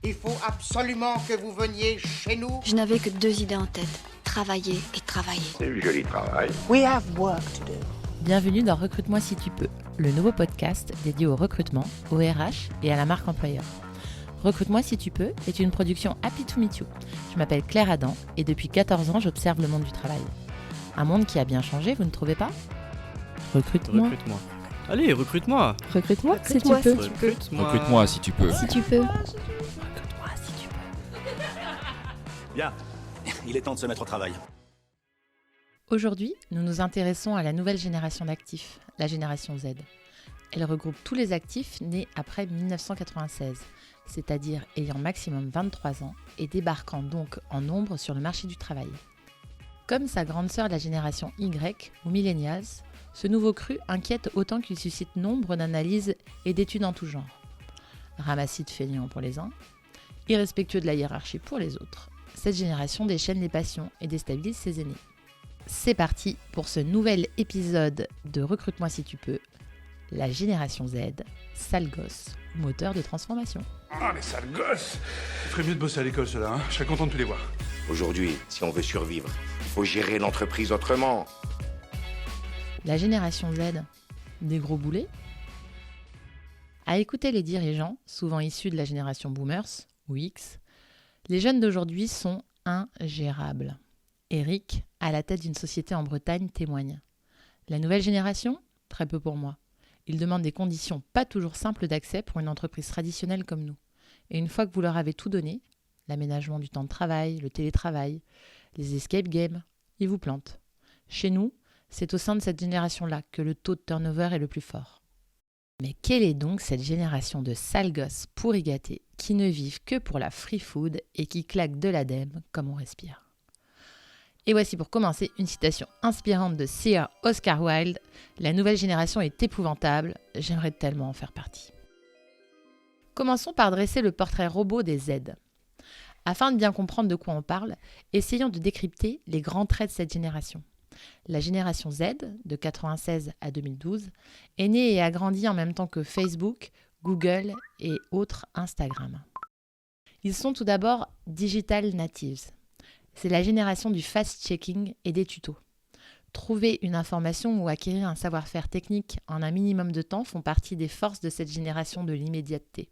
Il faut absolument que vous veniez chez nous. Je n'avais que 2 idées en tête. Travailler et travailler. C'est du joli travail. We have work to do. Bienvenue dans Recrute-moi si tu peux, le nouveau podcast dédié au recrutement, au RH et à la marque employeur. Recrute-moi si tu peux est une production Happy to Meet You. Je m'appelle Claire Adam et depuis 14 ans, j'observe le monde du travail. Un monde qui a bien changé, vous ne trouvez pas ? Recrute-moi. Recrute-moi. Allez, recrute-moi. Recrute-moi si tu Recrute-moi peux. si tu peux. Recrute-moi si tu peux. Si tu peux. Recrute-moi si tu peux. Bien, il est temps de se mettre au travail. Aujourd'hui, nous nous intéressons à la nouvelle génération d'actifs, la génération Z. Elle regroupe tous les actifs nés après 1996, c'est-à-dire ayant maximum 23 ans et débarquant donc en nombre sur le marché du travail. Comme sa grande sœur la génération Y ou Millennials, ce nouveau cru inquiète autant qu'il suscite nombre d'analyses et d'études en tout genre. Ramassis de feignants pour les uns, irrespectueux de la hiérarchie pour les autres, cette génération déchaîne les passions et déstabilise ses aînés. C'est parti pour ce nouvel épisode de Recrute-moi si tu peux, la génération Z, sale gosse, moteur de transformation. Ah, les sales gosses! Il ferait mieux de bosser à l'école, ceux-là, hein. Je serais content de tous les voir. Aujourd'hui, si on veut survivre, il faut gérer l'entreprise autrement. La génération Z, des gros boulets ? À écouter les dirigeants, souvent issus de la génération Boomers, ou X, les jeunes d'aujourd'hui sont ingérables. Eric, à la tête d'une société en Bretagne, témoigne. La nouvelle génération ? Très peu pour moi. Ils demandent des conditions pas toujours simples d'accès pour une entreprise traditionnelle comme nous. Et une fois que vous leur avez tout donné, l'aménagement du temps de travail, le télétravail, les escape games, ils vous plantent. Chez nous, c'est au sein de cette génération-là que le taux de turnover est le plus fort. Mais quelle est donc cette génération de sales gosses pourri gâtés qui ne vivent que pour la free food et qui claquent de l'ADEME comme on respire ? Et voici pour commencer une citation inspirante de Sir Oscar Wilde. La nouvelle génération est épouvantable, j'aimerais tellement en faire partie. Commençons par dresser le portrait robot des Z. Afin de bien comprendre de quoi on parle, essayons de décrypter les grands traits de cette génération. La génération Z, de 1996 à 2012, est née et a grandi en même temps que Facebook, Google et autres Instagram. Ils sont tout d'abord digital natives. C'est la génération du fast-checking et des tutos. Trouver une information ou acquérir un savoir-faire technique en un minimum de temps font partie des forces de cette génération de l'immédiateté.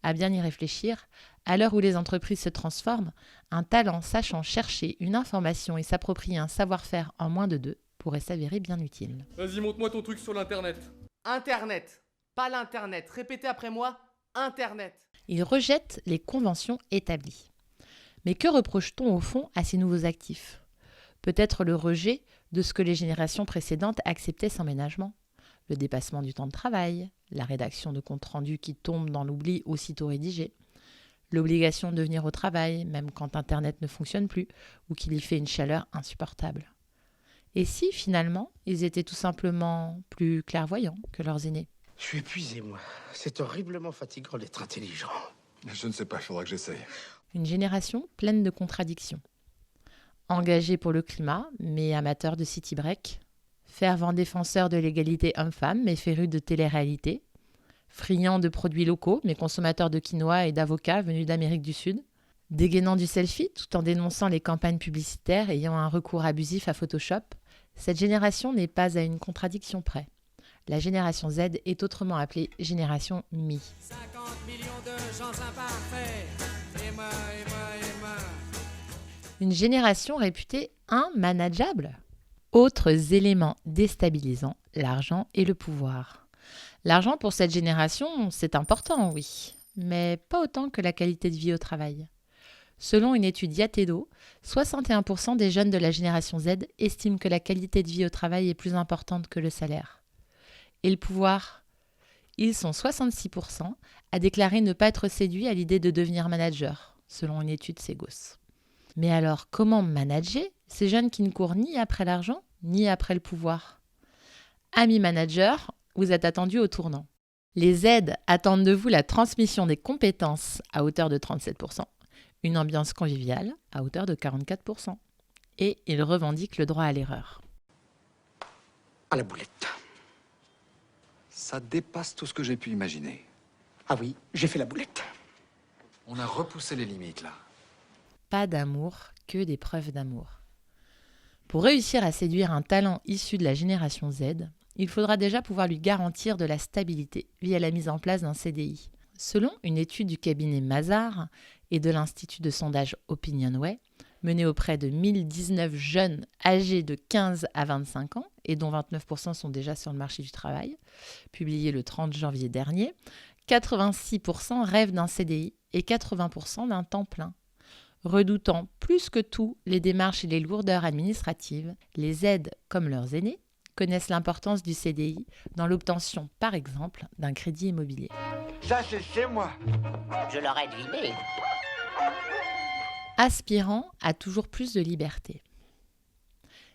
À bien y réfléchir, à l'heure où les entreprises se transforment, un talent sachant chercher une information et s'approprier un savoir-faire en moins de 2 pourrait s'avérer bien utile. Vas-y, montre-moi ton truc sur l'internet. Internet, pas l'internet. Répétez après moi, Internet. Ils rejettent les conventions établies. Mais que reproche-t-on au fond à ces nouveaux actifs ? Peut-être le rejet de ce que les générations précédentes acceptaient sans ménagement. Le dépassement du temps de travail, la rédaction de comptes rendus qui tombent dans l'oubli aussitôt rédigés, l'obligation de venir au travail même quand Internet ne fonctionne plus ou qu'il y fait une chaleur insupportable. Et si, finalement, ils étaient tout simplement plus clairvoyants que leurs aînés ? Je suis épuisé, moi. C'est horriblement fatigant d'être intelligent. Je ne sais pas, il faudra que j'essaye. Une génération pleine de contradictions. Engagés pour le climat, mais amateurs de city break. Fervents défenseurs de l'égalité homme-femme, mais férus de télé-réalité. Friands de produits locaux, mais consommateurs de quinoa et d'avocats venus d'Amérique du Sud. Dégainant du selfie, tout en dénonçant les campagnes publicitaires ayant un recours abusif à Photoshop, cette génération n'est pas à une contradiction près. La génération Z est autrement appelée génération Mi. 50 millions de gens imparfaits. Emma. Une génération réputée immanageable. Autres éléments déstabilisants, l'argent et le pouvoir. L'argent pour cette génération, c'est important, oui, mais pas autant que la qualité de vie au travail. Selon une étude Yatedo, 61% des jeunes de la génération Z estiment que la qualité de vie au travail est plus importante que le salaire. Et le pouvoir ? Ils sont 66% à déclarer ne pas être séduits à l'idée de devenir manager, selon une étude Segos. Mais alors, comment manager ces jeunes qui ne courent ni après l'argent, ni après le pouvoir ? Amis managers, vous êtes attendus au tournant. Les Z attendent de vous la transmission des compétences à hauteur de 37%, une ambiance conviviale à hauteur de 44%. Et ils revendiquent le droit à l'erreur. À la boulette. Ça dépasse tout ce que j'ai pu imaginer. Ah oui, j'ai fait la boulette. On a repoussé les limites, là. Pas d'amour, que des preuves d'amour. Pour réussir à séduire un talent issu de la génération Z, il faudra déjà pouvoir lui garantir de la stabilité via la mise en place d'un CDI. Selon une étude du cabinet Mazars et de l'institut de sondage Opinionway, menée auprès de 1019 jeunes âgés de 15 à 25 ans, et dont 29% sont déjà sur le marché du travail, publiée le 30 janvier dernier, 86% rêvent d'un CDI et 80% d'un temps plein. Redoutant plus que tout les démarches et les lourdeurs administratives, les aides, comme leurs aînés, connaissent l'importance du CDI dans l'obtention, par exemple, d'un crédit immobilier. Ça, c'est chez moi. Je l'aurais deviné. Aspirant à toujours plus de liberté.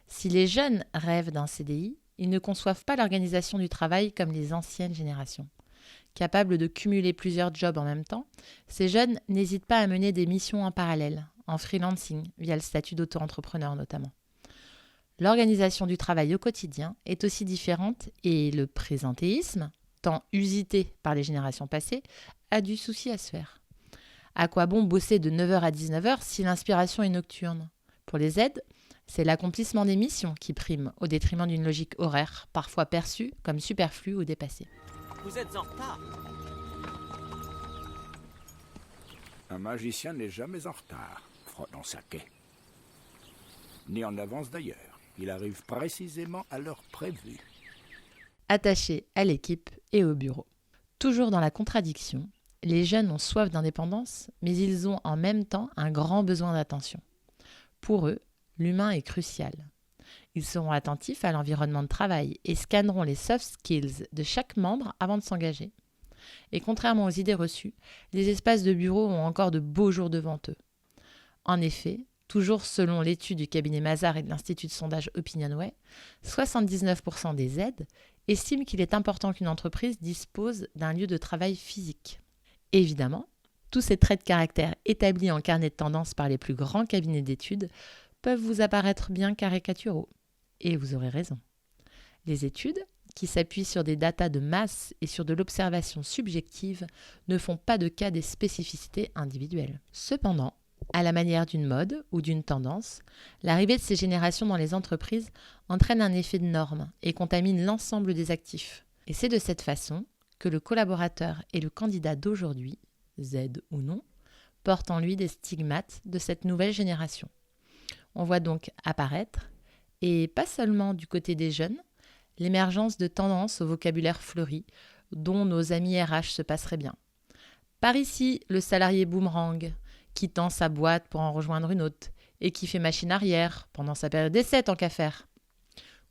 Si les jeunes rêvent d'un CDI, ils ne conçoivent pas l'organisation du travail comme les anciennes générations. Capables de cumuler plusieurs jobs en même temps, ces jeunes n'hésitent pas à mener des missions en parallèle, en freelancing, via le statut d'auto-entrepreneur notamment. L'organisation du travail au quotidien est aussi différente et le présentéisme, tant usité par les générations passées, a du souci à se faire. À quoi bon bosser de 9h à 19h si l'inspiration est nocturne ? Pour les aides, c'est l'accomplissement des missions qui prime au détriment d'une logique horaire, parfois perçue comme superflue ou dépassée. Vous êtes en retard. Un magicien n'est jamais en retard, frottant sa quai. Ni en avance d'ailleurs. Il arrive précisément à l'heure prévue. Attachés à l'équipe et au bureau. Toujours dans la contradiction, les jeunes ont soif d'indépendance, mais ils ont en même temps un grand besoin d'attention. Pour eux, l'humain est crucial. Ils seront attentifs à l'environnement de travail et scanneront les soft skills de chaque membre avant de s'engager. Et contrairement aux idées reçues, les espaces de bureau ont encore de beaux jours devant eux. En effet, toujours selon l'étude du cabinet Mazars et de l'institut de sondage Opinionway, 79% des aides estiment qu'il est important qu'une entreprise dispose d'un lieu de travail physique. Évidemment, tous ces traits de caractère établis en carnet de tendance par les plus grands cabinets d'études peuvent vous apparaître bien caricaturaux. Et vous aurez raison. Les études, qui s'appuient sur des datas de masse et sur de l'observation subjective, ne font pas de cas des spécificités individuelles. Cependant, à la manière d'une mode ou d'une tendance, l'arrivée de ces générations dans les entreprises entraîne un effet de norme et contamine l'ensemble des actifs. Et c'est de cette façon que le collaborateur et le candidat d'aujourd'hui, Z ou non, portent en lui des stigmates de cette nouvelle génération. On voit donc apparaître, et pas seulement du côté des jeunes, l'émergence de tendances au vocabulaire fleuri dont nos amis RH se passeraient bien. Par ici, le salarié boomerang, qui tend sa boîte pour en rejoindre une autre et qui fait machine arrière pendant sa période d'essai tant qu'à faire.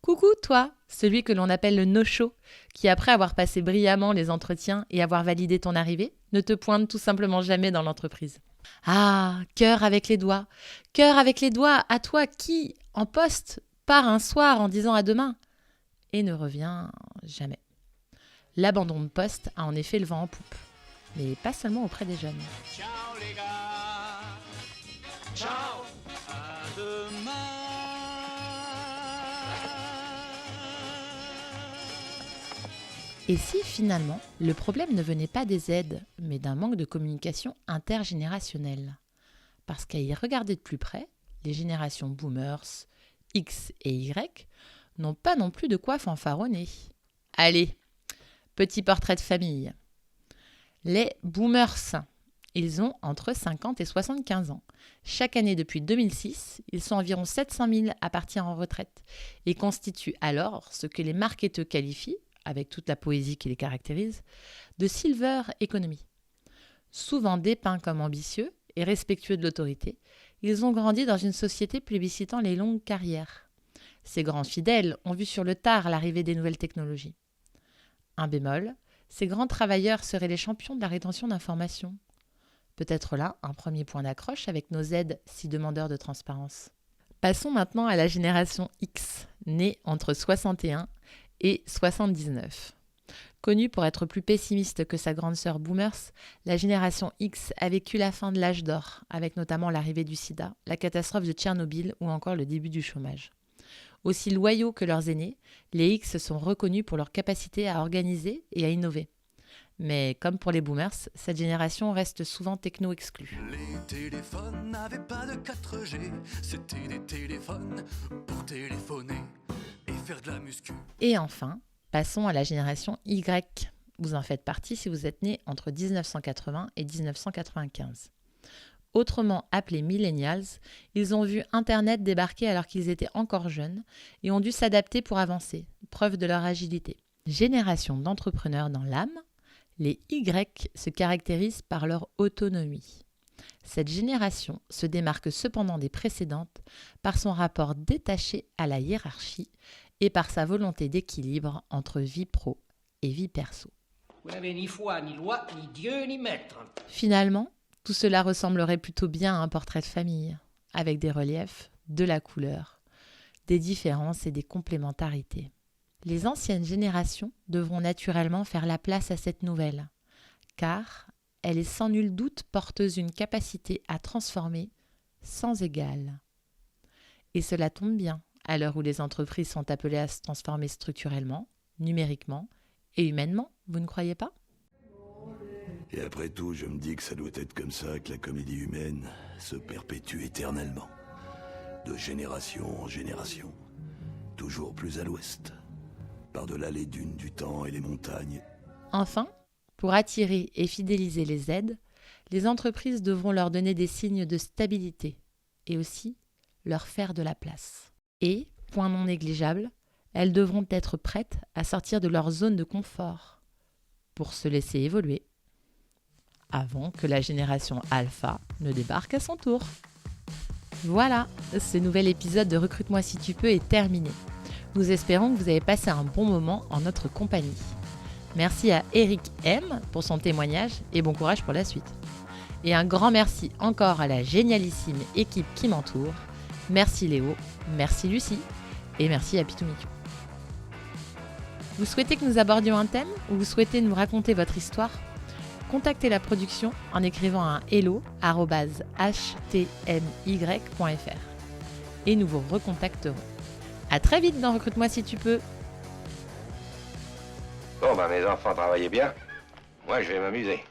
Coucou toi, celui que l'on appelle le no-show, qui après avoir passé brillamment les entretiens et avoir validé ton arrivée, ne te pointe tout simplement jamais dans l'entreprise. Ah, cœur avec les doigts, à toi qui, en poste, part un soir en disant à demain et ne revient jamais. L'abandon de poste a en effet le vent en poupe, mais pas seulement auprès des jeunes. Ciao les gars. Ciao. À demain. Et si finalement, le problème ne venait pas des aides, mais d'un manque de communication intergénérationnelle ? Parce qu'à y regarder de plus près, les générations boomers, X et Y, n'ont pas non plus de quoi fanfaronner. Allez, petit portrait de famille. Les boomers, ils ont entre 50 et 75 ans. Chaque année depuis 2006, ils sont environ 700 000 à partir en retraite et constituent alors ce que les marketeurs qualifient, avec toute la poésie qui les caractérise, de silver economy. Souvent dépeints comme ambitieux et respectueux de l'autorité, ils ont grandi dans une société plébiscitant les longues carrières. Ces grands fidèles ont vu sur le tard l'arrivée des nouvelles technologies. Un bémol, ces grands travailleurs seraient les champions de la rétention d'informations. Peut-être là un premier point d'accroche avec nos aides si demandeurs de transparence. Passons maintenant à la génération X, née entre 61 et 79. Connue pour être plus pessimiste que sa grande sœur Boomers, la génération X a vécu la fin de l'âge d'or, avec notamment l'arrivée du sida, la catastrophe de Tchernobyl ou encore le début du chômage. Aussi loyaux que leurs aînés, les X sont reconnus pour leur capacité à organiser et à innover. Mais comme pour les boomers, cette génération reste souvent techno-exclue. Les téléphones n'avaient pas de 4G, c'était des téléphones pour téléphoner et faire de la muscu. Et enfin, passons à la génération Y. Vous en faites partie si vous êtes né entre 1980 et 1995. Autrement appelés millennials, ils ont vu Internet débarquer alors qu'ils étaient encore jeunes et ont dû s'adapter pour avancer, preuve de leur agilité. Génération d'entrepreneurs dans l'âme, les Y se caractérisent par leur autonomie. Cette génération se démarque cependant des précédentes par son rapport détaché à la hiérarchie et par sa volonté d'équilibre entre vie pro et vie perso. Vous n'avez ni foi, ni loi, ni Dieu, ni maître. Finalement, tout cela ressemblerait plutôt bien à un portrait de famille, avec des reliefs, de la couleur, des différences et des complémentarités. Les anciennes générations devront naturellement faire la place à cette nouvelle, car elle est sans nul doute porteuse d'une capacité à transformer sans égale. Et cela tombe bien, à l'heure où les entreprises sont appelées à se transformer structurellement, numériquement et humainement, vous ne croyez pas ? Et après tout, je me dis que ça doit être comme ça que la comédie humaine se perpétue éternellement, de génération en génération, toujours plus à l'ouest, par-delà les dunes du temps et les montagnes. Enfin, pour attirer et fidéliser les aides, les entreprises devront leur donner des signes de stabilité et aussi leur faire de la place. Et, point non négligeable, elles devront être prêtes à sortir de leur zone de confort pour se laisser évoluer avant que la génération alpha ne débarque à son tour. Voilà, ce nouvel épisode de Recrute-moi si tu peux est terminé. Nous espérons que vous avez passé un bon moment en notre compagnie. Merci à Eric M pour son témoignage et bon courage pour la suite. Et un grand merci encore à la génialissime équipe qui m'entoure. Merci Léo, merci Lucie et merci à Pitoumikou. Vous souhaitez que nous abordions un thème ou vous souhaitez nous raconter votre histoire ? Contactez la production en écrivant à hello@htmy.fr et nous vous recontacterons. À très vite dans Recrute-moi si tu peux. Bon, mes enfants travaillez bien. Moi, je vais m'amuser.